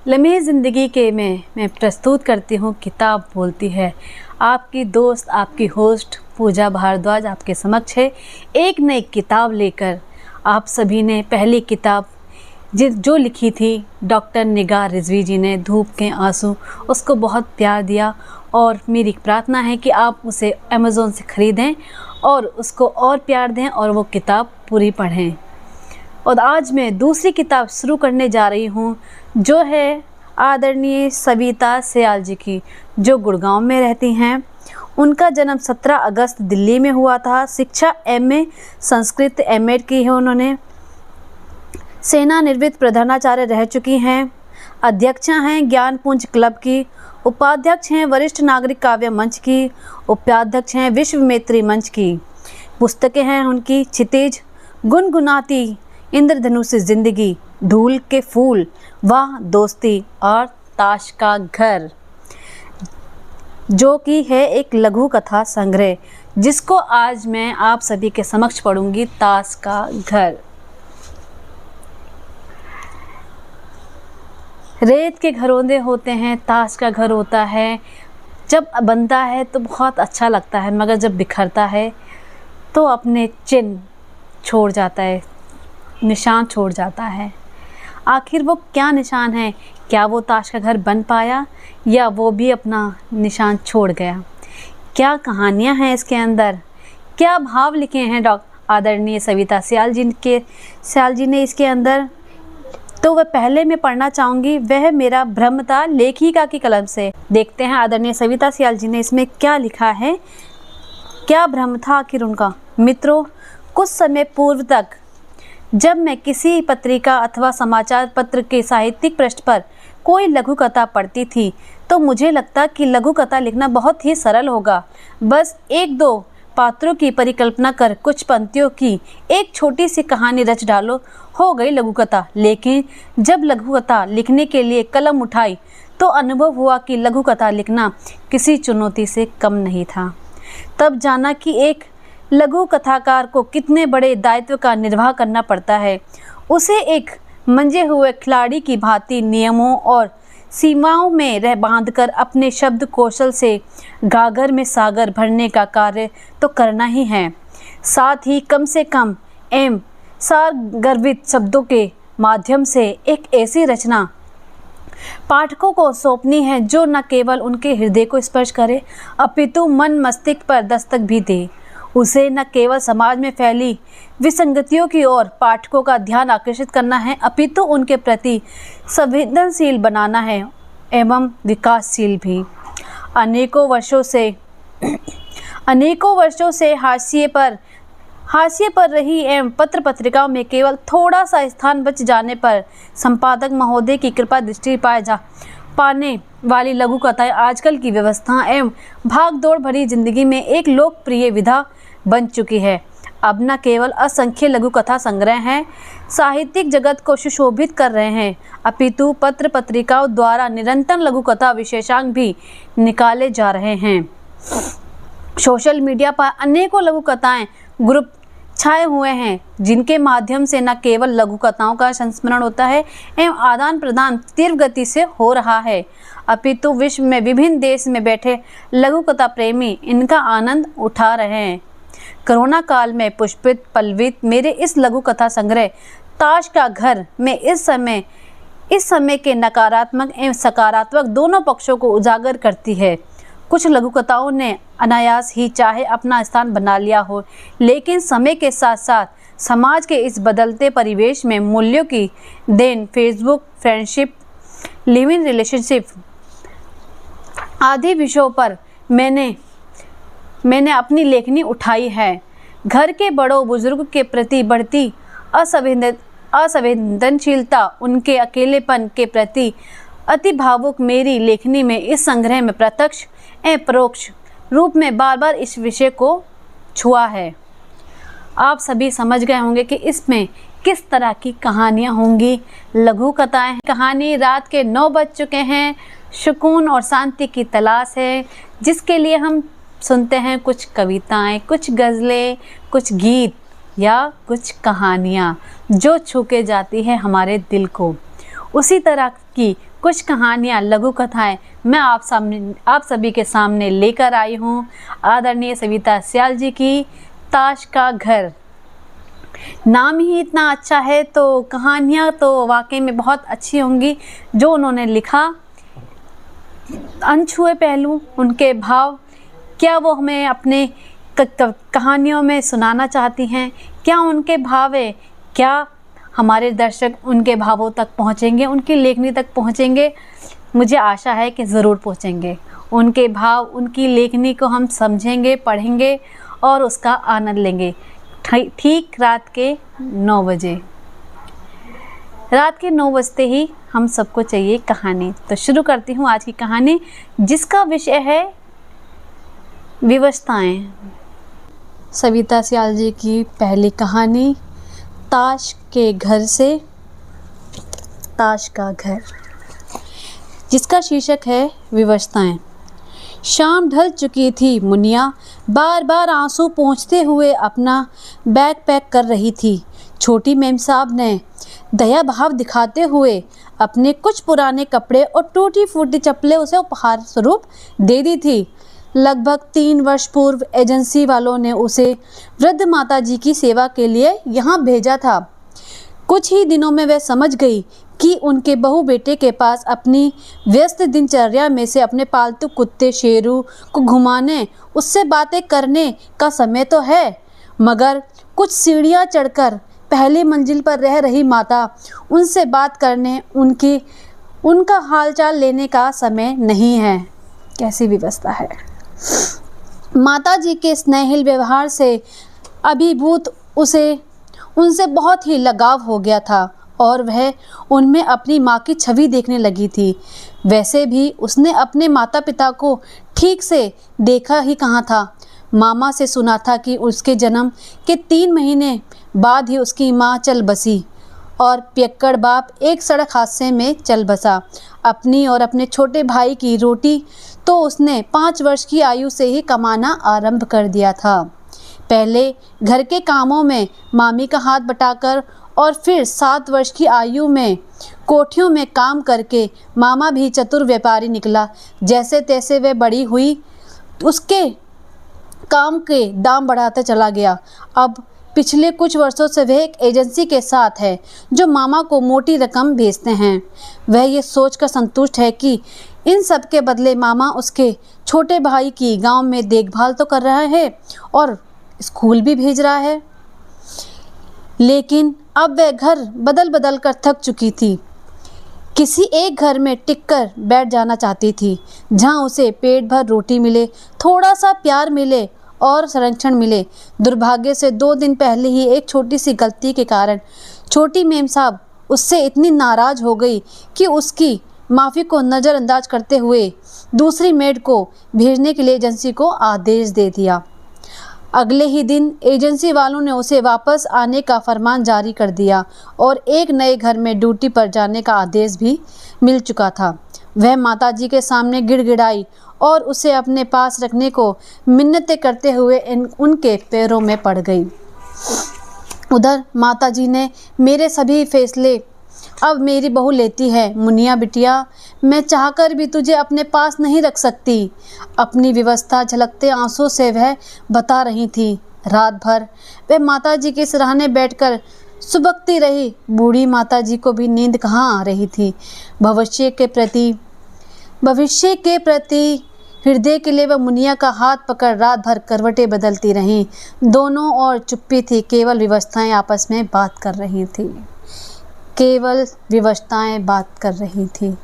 लम्हे ज़िंदगी के मैं प्रस्तुत करती हूँ किताब बोलती है। आपकी दोस्त, आपकी होस्ट पूजा भारद्वाज आपके समक्ष है एक नई किताब लेकर। आप सभी ने पहली किताब जो लिखी थी डॉक्टर निगार रिजवी जी ने, धूप के आंसू, उसको बहुत प्यार दिया और मेरी प्रार्थना है कि आप उसे अमेज़ॉन से ख़रीदें और उसको और प्यार दें और वो किताब पूरी पढ़ें। और आज मैं दूसरी किताब शुरू करने जा रही हूँ जो है आदरणीय सविता सयाल जी की, जो गुड़गांव में रहती हैं। उनका जन्म 17 अगस्त दिल्ली में हुआ था। शिक्षा MA संस्कृत M.Ed की है उन्होंने। सेवानिवृत्त प्रधानाचार्य रह चुकी हैं। अध्यक्षा हैं ज्ञानपुंज क्लब की। उपाध्यक्ष हैं वरिष्ठ नागरिक काव्य मंच की। उपाध्यक्ष हैं विश्व मैत्री मंच की। पुस्तकें हैं उनकी क्षितिज, गुनगुनाती इंद्रधनुष जिंदगी, धूल के फूल, वाह दोस्ती और ताश का घर, जो कि है एक लघु कथा संग्रह, जिसको आज मैं आप सभी के समक्ष पढ़ूंगी। ताश का घर। रेत के घरौंदे होते हैं, ताश का घर होता है। जब बनता है तो बहुत अच्छा लगता है, मगर जब बिखरता है तो अपने चिन्ह छोड़ जाता है, निशान छोड़ जाता है। आखिर वो क्या निशान है? क्या वो ताश का घर बन पाया या वो भी अपना निशान छोड़ गया? क्या कहानियाँ हैं इसके अंदर? क्या भाव लिखे हैं आदरणीय सविता सयाल जी ने इसके अंदर? तो वह पहले मैं पढ़ना चाहूँगी, वह मेरा भ्रम था, लेखिका की कलम से। देखते हैं आदरणीय सविता सयाल जी ने इसमें क्या लिखा है, क्या भ्रम था आखिर उनका। मित्रों, कुछ समय पूर्व तक जब मैं किसी पत्रिका अथवा समाचार पत्र के साहित्यिक पृष्ठ पर कोई लघु कथा पढ़ती थी तो मुझे लगता कि लघु कथा लिखना बहुत ही सरल होगा। बस एक दो पात्रों की परिकल्पना कर कुछ पंक्तियों की एक छोटी सी कहानी रच डालो, हो गई लघु कथा। लेकिन जब लघु कथा लिखने के लिए कलम उठाई तो अनुभव हुआ कि लघु कथा लिखना किसी चुनौती से कम नहीं था। तब जाना कि एक लघु कथाकार को कितने बड़े दायित्व का निर्वाह करना पड़ता है। उसे एक मंजे हुए खिलाड़ी की भांति नियमों और सीमाओं में रह बांधकर अपने शब्द कौशल से गागर में सागर भरने का कार्य तो करना ही है। साथ ही कम से कम सार गर्वित शब्दों के माध्यम से एक ऐसी रचना पाठकों को सौंपनी है जो न केवल उनके हृदय को स्पर्श करे अपितु मन मस्तिष्क पर दस्तक भी दे। उसे न केवल समाज में फैली विसंगतियों की ओर पाठकों का ध्यान आकर्षित करना है, अपितु उनके प्रति संवेदनशील बनाना है एवं विकासशील भी। अनेकों वर्षों से हाशिए पर रही एवं पत्र पत्रिकाओं में केवल थोड़ा सा स्थान बच जाने पर संपादक महोदय की कृपा दृष्टि पाने वाली लघु कथाएं आजकल की व्यवस्था एवं भाग दौड़ भरी जिंदगी में एक लोकप्रिय विधा बन चुकी है। अब न केवल असंख्य लघु कथा संग्रह हैं साहित्यिक जगत को सुशोभित कर रहे हैं, अपितु पत्र पत्रिकाओं द्वारा निरंतर लघु कथा विशेषांक भी निकाले जा रहे हैं। सोशल मीडिया पर अनेकों लघु कथाएं ग्रुप छाए हुए हैं, जिनके माध्यम से न केवल लघु कथाओं का संस्मरण होता है एवं आदान प्रदान तीव्र गति से हो रहा है, अपितु विश्व में विभिन्न देश में बैठे लघु कथा प्रेमी इनका आनंद उठा रहे हैं। कोरोना काल में पुष्पित पल्लवित मेरे इस लघु कथा संग्रह ताश का घर में इस समय के नकारात्मक एवं सकारात्मक दोनों पक्षों को उजागर करती है। कुछ लघु कथाओं ने अनायास ही चाहे अपना स्थान बना लिया हो, लेकिन समय के साथ साथ समाज के इस बदलते परिवेश में मूल्यों की देन Facebook, friendship, live in relationship आदि विषयों पर मैंने अपनी लेखनी उठाई है। घर के बड़ों बुजुर्ग के प्रति बढ़ती असंवेदनशीलता, उनके अकेलेपन के प्रति अति भावुक मेरी लेखनी में इस संग्रह में प्रत्यक्ष एवं परोक्ष रूप में बार बार इस विषय को छुआ है। आप सभी समझ गए होंगे कि इसमें किस तरह की कहानियाँ होंगी, लघु कथाएं। कहानी रात के 9 बज चुके हैं, सुकून और शांति की तलाश है, जिसके लिए हम सुनते हैं कुछ कविताएं, कुछ गज़लें, कुछ गीत या कुछ कहानियाँ जो छू के जाती है हमारे दिल को। उसी तरह की कुछ कहानियाँ, लघु कथाएँ मैं आप सभी के सामने लेकर आई हूँ। आदरणीय सविता स्याल जी की ताश का घर। नाम ही इतना अच्छा है तो कहानियाँ तो वाकई में बहुत अच्छी होंगी। जो उन्होंने लिखा, अनछुए पहलू, उनके भाव, क्या वो हमें अपने कहानियों में सुनाना चाहती हैं, क्या उनके भाव है, क्या हमारे दर्शक उनके भावों तक पहुंचेंगे, उनकी लेखनी तक पहुंचेंगे। मुझे आशा है कि ज़रूर पहुंचेंगे। उनके भाव, उनकी लेखनी को हम समझेंगे, पढ़ेंगे और उसका आनंद लेंगे। ठीक रात के 9 बजे, रात के 9 बजते ही हम सबको चाहिए कहानी। तो शुरू करती हूँ आज की कहानी, जिसका विषय है विवशताएं। सविता स्याल जी की पहली कहानी, ताश के घर से ताश का घर, जिसका शीर्षक है विवशताएं। शाम ढल चुकी थी। मुनिया बार बार आंसू पोंछते हुए अपना बैग पैक कर रही थी। छोटी मेम साहब ने दया भाव दिखाते हुए अपने कुछ पुराने कपड़े और टूटी फूटी चप्पलें उसे उपहार स्वरूप दे दी थी। लगभग 3 वर्ष पूर्व एजेंसी वालों ने उसे वृद्ध माताजी की सेवा के लिए यहाँ भेजा था। कुछ ही दिनों में वह समझ गई कि उनके बहू बेटे के पास अपनी व्यस्त दिनचर्या में से अपने पालतू कुत्ते शेरू को घुमाने, उससे बातें करने का समय तो है, मगर कुछ सीढ़ियाँ चढ़कर पहली मंजिल पर रह रही माता, उनसे बात करने, उनका हालचाल लेने का समय नहीं है। कैसी व्यवस्था है। माताजी के स्नेहिल व्यवहार से अभिभूत उनसे बहुत ही लगाव हो गया था और वह उनमें अपनी माँ की छवि देखने लगी थी। वैसे भी उसने अपने माता पिता को ठीक से देखा ही कहाँ था। मामा से सुना था कि उसके जन्म के 3 महीने बाद ही उसकी माँ चल बसी और पियक्कड़ बाप एक सड़क हादसे में चल बसा। अपनी और अपने छोटे भाई की रोटी तो उसने 5 वर्ष की आयु से ही कमाना आरंभ कर दिया था। पहले घर के कामों में मामी का हाथ बटाकर और फिर 7 वर्ष की आयु में कोठियों में काम करके मामा भी चतुर व्यापारी निकला। जैसे तैसे वह बड़ी हुई, उसके काम के दाम बढ़ाता चला गया। अब पिछले कुछ वर्षों से वह एक एजेंसी के साथ है जो मामा को मोटी रकम भेजते हैं। वह ये सोचकर संतुष्ट है कि इन सब के बदले मामा उसके छोटे भाई की गांव में देखभाल तो कर रहा है और स्कूल भी भेज रहा है। लेकिन अब वह घर बदल बदल कर थक चुकी थी। किसी एक घर में टिककर बैठ जाना चाहती थी, जहां उसे पेट भर रोटी मिले, थोड़ा सा प्यार मिले और संरक्षण मिले। दुर्भाग्य से 2 दिन पहले ही एक छोटी सी गलती के कारण छोटी मेम साहब उससे इतनी नाराज़ हो गई कि उसकी माफ़ी को नज़रअंदाज करते हुए दूसरी मेड को भेजने के लिए एजेंसी को आदेश दे दिया। अगले ही दिन एजेंसी वालों ने उसे वापस आने का फरमान जारी कर दिया और एक नए घर में ड्यूटी पर जाने का आदेश भी मिल चुका था। वह माताजी के सामने गिड़गिड़ाई और उसे अपने पास रखने को मिन्नतें करते हुए उनके पैरों में पड़ गई। उधर माताजी ने मेरे सभी फैसले अब मेरी बहू लेती है। मुनिया बिटिया, मैं चाहकर भी तुझे अपने पास नहीं रख सकती। अपनी व्यवस्था झलकते आंसू से वह बता रही थी। रात भर वह माताजी के सिरहाने बैठकर सुबकती रही। बूढ़ी माताजी को भी नींद कहाँ आ रही थी। भविष्य के प्रति हृदय के लिए वह मुनिया का हाथ पकड़ रात भर करवटें बदलती रहीं। दोनों और चुप्पी थी, केवल व्यवस्थाएं आपस में बात कर रही थी। केवल व्यवस्थाएं बात कर रही थी।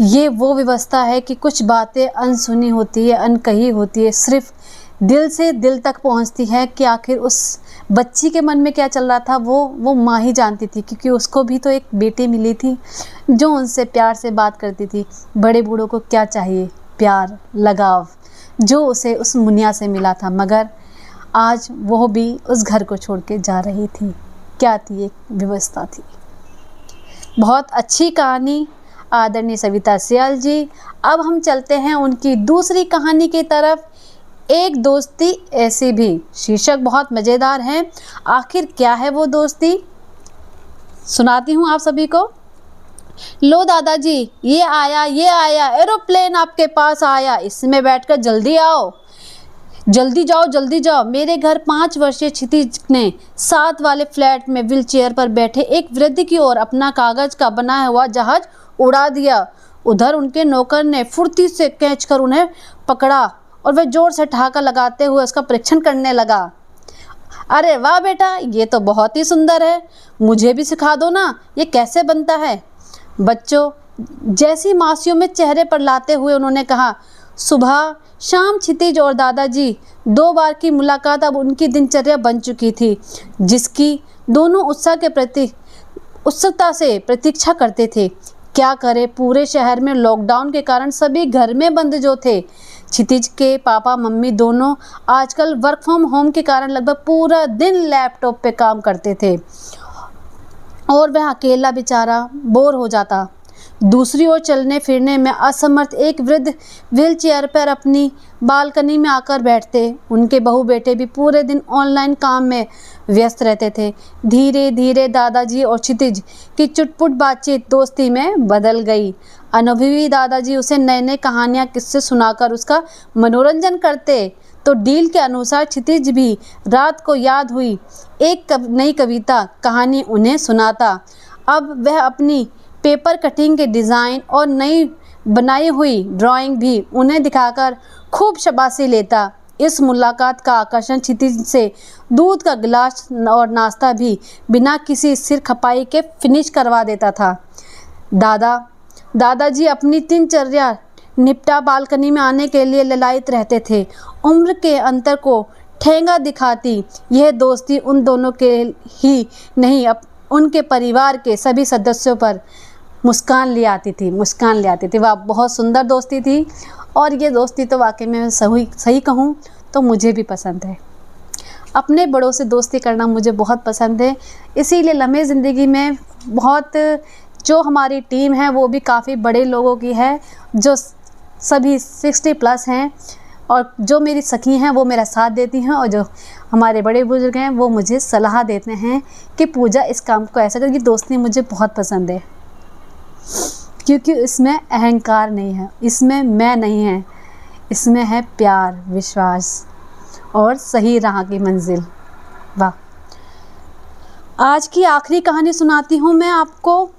ये वो व्यवस्था है कि कुछ बातें अनसुनी होती है, अनकही होती है, सिर्फ दिल से दिल तक पहुंचती है कि आखिर उस बच्ची के मन में क्या चल रहा था वो माँ ही जानती थी, क्योंकि उसको भी तो एक बेटी मिली थी जो उनसे प्यार से बात करती थी। बड़े बूढ़ों को क्या चाहिए? प्यार, लगाव, जो उसे उस मुनिया से मिला था। मगर आज वो भी उस घर को छोड़ के जा रही थी। क्या थी? एक व्यवस्था थी। बहुत अच्छी कहानी आदरणीय सविता स्याल जी। अब हम चलते हैं उनकी दूसरी कहानी की तरफ, एक दोस्ती ऐसी भी। शीर्षक बहुत मज़ेदार है। आखिर क्या है वो दोस्ती, सुनाती हूँ आप सभी को। लो दादाजी, ये आया एरोप्लेन आपके पास आया, इसमें बैठकर जल्दी आओ, जल्दी जाओ। मेरे घर 5 वर्षीय क्षितिज ने 7 वाले फ्लैट में व्हील चेयर पर बैठे एक वृद्ध की ओर अपना कागज का बना हुआ जहाज उड़ा दिया। उधर उनके नौकर ने फुर्ती से खींचकर उन्हें पकड़ा और वह जोर से ठहाका लगाते हुए उसका परीक्षण करने लगा। अरे वाह बेटा, ये तो बहुत ही सुंदर है, मुझे भी सिखा दो ना, ये कैसे बनता है। बच्चों जैसी मासियों में चेहरे पर लाते हुए उन्होंने कहा। सुबह शाम क्षितिज और दादाजी 2 बार की मुलाकात अब उनकी दिनचर्या बन चुकी थी, जिसकी दोनों उत्सुकता से प्रतीक्षा करते थे। क्या करें, पूरे शहर में लॉकडाउन के कारण सभी घर में बंद जो थे। क्षितिज के पापा मम्मी दोनों आजकल वर्क फ्रॉम होम के कारण लगभग पूरा दिन लैपटॉप पे काम करते थे और वह अकेला बेचारा बोर हो जाता। दूसरी ओर चलने फिरने में असमर्थ एक वृद्ध व्हील चेयर पर अपनी बालकनी में आकर बैठते। उनके बहू बेटे भी पूरे दिन ऑनलाइन काम में व्यस्त रहते थे। धीरे धीरे दादाजी और क्षितिज की चुटपुट बातचीत दोस्ती में बदल गई। अनुभवी दादाजी उसे नए नए कहानियाँ किस्से सुनाकर उसका मनोरंजन करते, तो डील के अनुसार क्षितिज भी रात को याद हुई एक नई कविता कहानी उन्हें सुनाता। अब वह अपनी पेपर कटिंग के डिज़ाइन और नई बनाई हुई ड्राइंग भी उन्हें दिखाकर खूब शाबाशी लेता। इस मुलाकात का आकर्षण क्षितिज से दूध का गिलास और नाश्ता भी बिना किसी सिर खपाई के फिनिश करवा देता था। दादाजी अपनी दिनचर्या निपटा बालकनी में आने के लिए ललायित रहते थे। उम्र के अंतर को ठेंगा दिखाती यह दोस्ती उन दोनों के ही नहीं, उनके परिवार के सभी सदस्यों पर मुस्कान ले आती थी। वाह, बहुत सुंदर दोस्ती थी। और ये दोस्ती तो वाकई में सही कहूँ तो मुझे भी पसंद है। अपने बड़ों से दोस्ती करना मुझे बहुत पसंद है। इसीलिए लम्हे ज़िंदगी में बहुत जो हमारी टीम है वो भी काफ़ी बड़े लोगों की है, जो सभी 60+ हैं, और जो मेरी सखी हैं वो मेरा साथ देती हैं, और जो हमारे बड़े बुजुर्ग हैं वो मुझे सलाह देते हैं कि पूजा इस काम को ऐसा कर। ये दोस्ती मुझे बहुत पसंद है क्योंकि इसमें अहंकार नहीं है, इसमें मैं नहीं है, इसमें है प्यार, विश्वास और सही राह की मंजिल। वाह। आज की आखिरी कहानी सुनाती हूँ मैं आपको,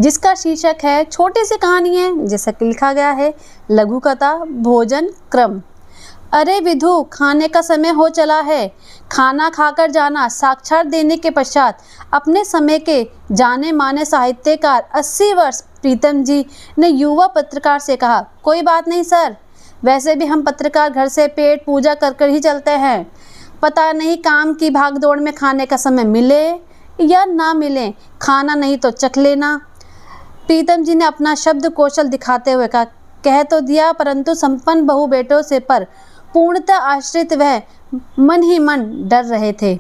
जिसका शीर्षक है छोटी सी कहानी है, जैसा कि लिखा गया है लघु कथा भोजन क्रम। अरे विधु, खाने का समय हो चला है, खाना खाकर जाना। साक्षात देने के पश्चात अपने समय के जाने माने साहित्यकार 80 वर्ष प्रीतम जी ने युवा पत्रकार से कहा। कोई बात नहीं सर, वैसे भी हम पत्रकार घर से पेट पूजा कर ही चलते हैं। पता नहीं काम की भागदौड़ में खाने का समय मिले या ना मिले, खाना नहीं तो चख लेना। प्रीतम जी ने अपना शब्द कौशल दिखाते हुए कहा। कह तो दिया, परंतु संपन्न बहु बेटों से पर पूर्णतः आश्रित वह मन ही मन डर रहे थे।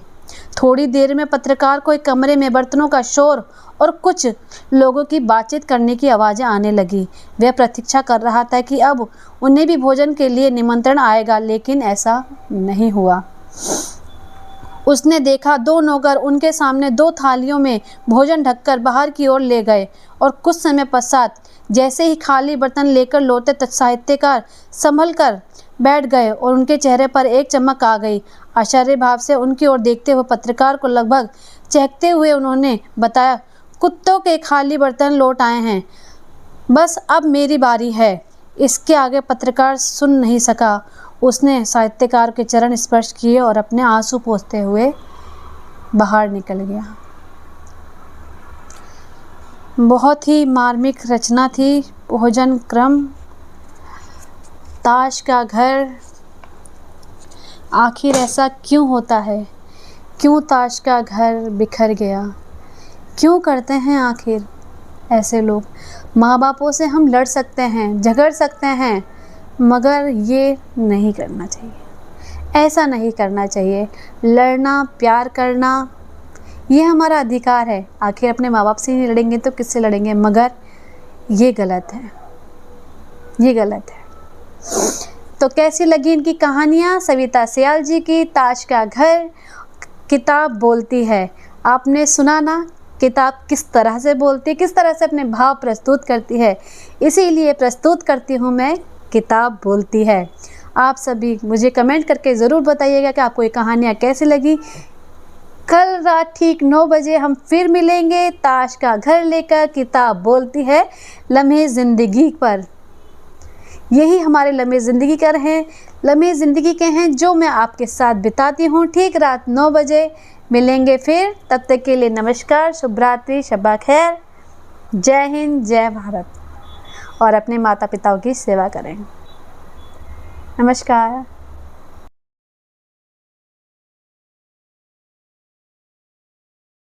थोड़ी देर में पत्रकार को एक कमरे में बर्तनों का शोर और कुछ लोगों की बातचीत करने की आवाज़ें आने लगी। वह प्रतीक्षा कर रहा था कि अब उन्हें भी भोजन के लिए निमंत्रण आएगा, लेकिन ऐसा नहीं हुआ। उसने देखा 2 नौकर उनके सामने 2 थालियों में भोजन ढककर बाहर की ओर ले गए, और कुछ समय पश्चात जैसे ही खाली बर्तन लेकर लौटे साहित्यकार संभल कर बैठ गए और उनके चेहरे पर एक चमक आ गई। आश्चर्य भाव से उनकी ओर देखते हुए पत्रकार को लगभग चहकते हुए उन्होंने बताया, कुत्तों के खाली बर्तन लौट आए हैं, बस अब मेरी बारी है। इसके आगे पत्रकार सुन नहीं सका। उसने साहित्यकार के चरण स्पर्श किए और अपने आंसू पोंछते हुए बाहर निकल गया। बहुत ही मार्मिक रचना थी भोजन क्रम। ताश का घर, आखिर ऐसा क्यों होता है? क्यों ताश का घर बिखर गया? क्यों करते हैं आखिर ऐसे लोग? माँ बापों से हम लड़ सकते हैं, झगड़ सकते हैं, मगर ये नहीं करना चाहिए, ऐसा नहीं करना चाहिए। लड़ना, प्यार करना, ये हमारा अधिकार है। आखिर अपने माँ बाप से नहीं लड़ेंगे तो किससे लड़ेंगे? मगर ये गलत है, ये गलत है। तो कैसी लगी इनकी कहानियाँ? सविता सियाल जी की ताश का घर किताब बोलती है। आपने सुना ना किताब किस तरह से बोलती है, किस तरह से अपने भाव प्रस्तुत करती है, इसीलिए प्रस्तुत करती हूँ मैं, किताब बोलती है। आप सभी मुझे कमेंट करके ज़रूर बताइएगा कि आपको ये कहानियाँ कैसी लगी। कल रात ठीक 9 बजे हम फिर मिलेंगे ताश का घर लेकर, किताब बोलती है लम्हे ज़िंदगी पर। यही हमारे लम्हे ज़िंदगी कर हैं, लम्हे ज़िंदगी के हैं जो मैं आपके साथ बिताती हूँ। ठीक रात 9 बजे मिलेंगे फिर, तब तक के लिए नमस्कार, शुभ रात्रि, शब्बा खैर, जय हिंद, जय भारत। और अपने माता पिताओं की सेवा करें। नमस्कार।